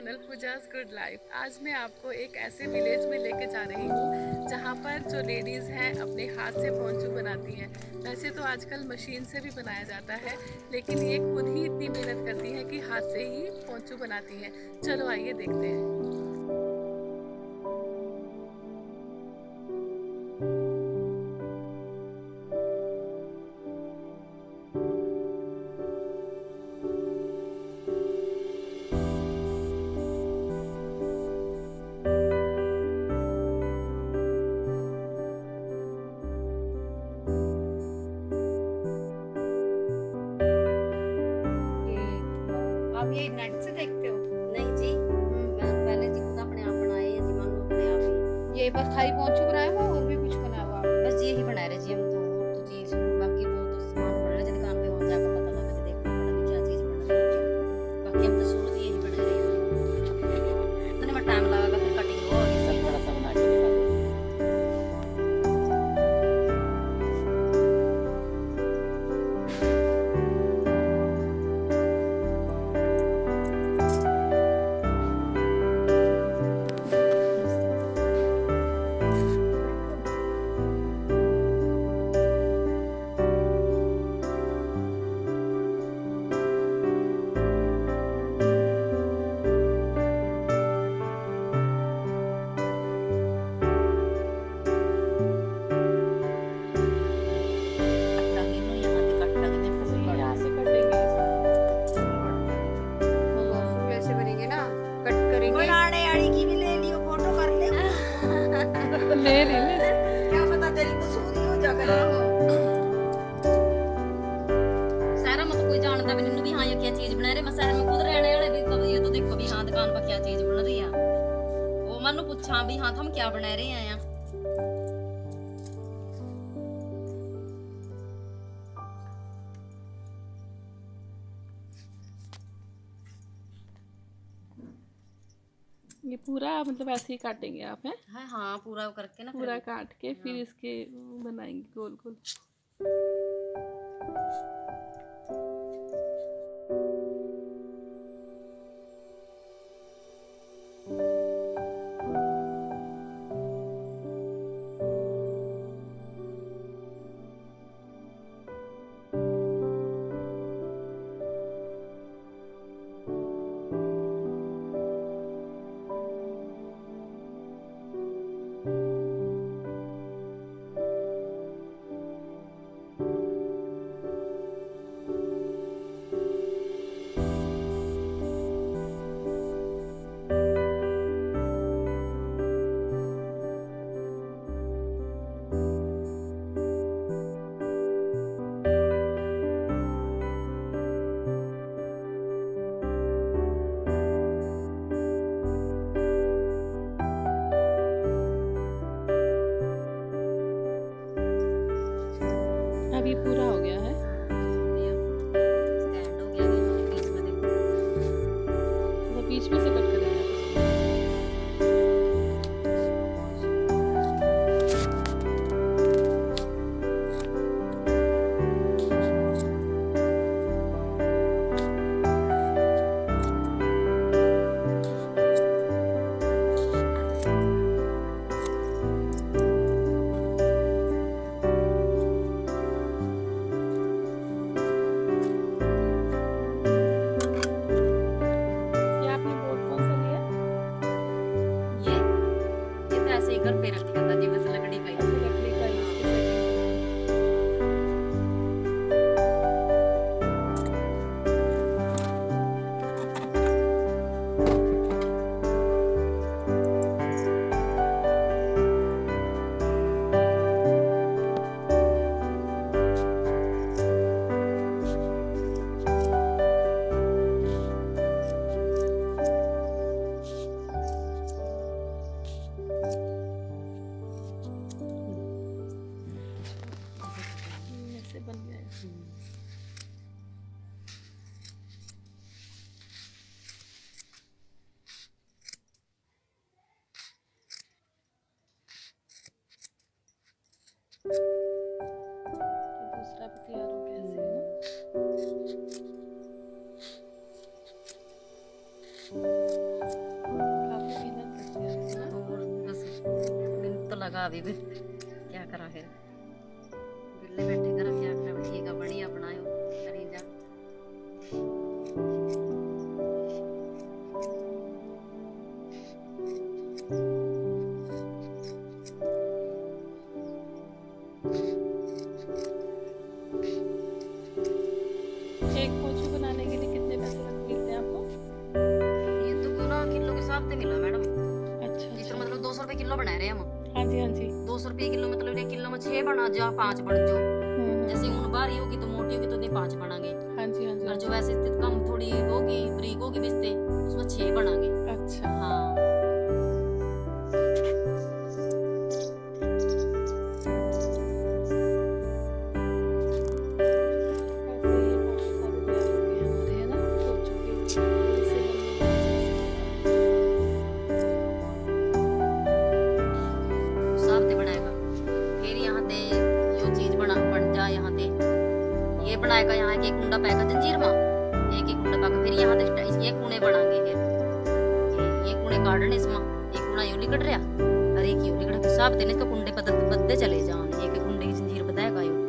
Channel Pooja's good life. आज मैं आपको एक ऐसे विलेज में लेके जा रही हूँ जहाँ पर जो लेडीज़ हैं अपने हाथ से पोंचू बनाती हैं। वैसे तो आजकल मशीन से भी बनाया जाता है, लेकिन ये खुद ही इतनी मेहनत करती हैं कि हाथ से ही पोंचू बनाती हैं। चलो आइए देखते हैं। आप ये नेट से देखते हो? नहीं जी, मैं पहले जी खुद अपने आप बनाए हैं जी, मानो अपने आप ही। ये बस खाली पोंछू बनाया हुआ और भी कुछ बना हुआ आपने? बस यही बना रहे जी हम तो जी बाकी वो तो सामान बन रहा है जी, दुकान पे वहाँ जाकर पता लगा जी, देखना पड़ा कि क्या चीज़ बन रही है क्या। बाकी हम तो शुरू से यही बना रहे हैं। इतने में टाइम लगा फिर कटिंग हो और सब बड़ा सा बना के निकालो। ले ले क्या पता तेरी कुछ हो जाकर शहर में तो कोई जानता भी नहीं भी हाँ ये क्या चीज बना रहे। मैं शहर में खुद रहने वाले भी कभी ये तो देखो भी हाँ दुकान पर क्या चीज बन रही है। वो मनु पूछा भी हाँ हम क्या बना रहे हैं यहाँ। ये पूरा मतलब ऐसे ही काटेंगे आप हैं? है हाँ पूरा करके ना पूरा काट के फिर हाँ। इसके बनाएंगे गोल गोल। अब ये पूरा हो गया है। स्टैंड हो गया अभी हम बीच में देखो। मतलब बीच में से कट करेंगे आप इसको। ये आपने बोर्ड कौन सा लिया? ये तो ऐसे ही घर पे रखा था जी, बस लकड़ी का ही। अच्छा, लकड़ी का ही इसकी सेटिंग। ऐसे बन गया है। ये दूसरा भी तैयार हो गया ऐसे है ना। का अभी भी क्या करा फिर बिल्ले बैठे कर क्या करा ठीक है बढ़िया बनायो करी जा एक पोंचू बनाने के लिए कितने पैसे मिलते हैं आपको? ये तो पूरा किलो के हिसाब से मिला मैडम अच्छा जिस अच्छा। मतलब 200 रुपए किलो बना रहे हैं हम हाँ जी हाँ जी। 200 रुपए किलो मतलब एक किलो में 6 बना जा 5 बन जो जैसे ऊन बारी होगी तो मोटी होगी तो नहीं 5 बनाएंगे हाँ जी हाँ जी। और जो वैसे कम थोड़ी होगी बरीक होगी बिस्ते उसमें 6 बनाएंगे अच्छा। हाँ ऐसे ये पोंचू सारे तैयार हो गए हैं हमारे, है ना, पोंचू के। और इसे हम हिसाब से बनाएगा फिर यहाँ ते यो चीज बन जा यहाँ ते ये बनाएगा यहाँ एक कुंडा पाएगा जंजीर में एक कुंडा पाएगा फिर यहाँ ते ये कूने बनाएंगे फिर ये कूने काटने इसमें एक कूना यूं लिकट रहा और एक यूं लिकट हिसाब देने इसका कुंडे बदलते चले जाओ एक कुंडे की जंजीर बताएगा यूं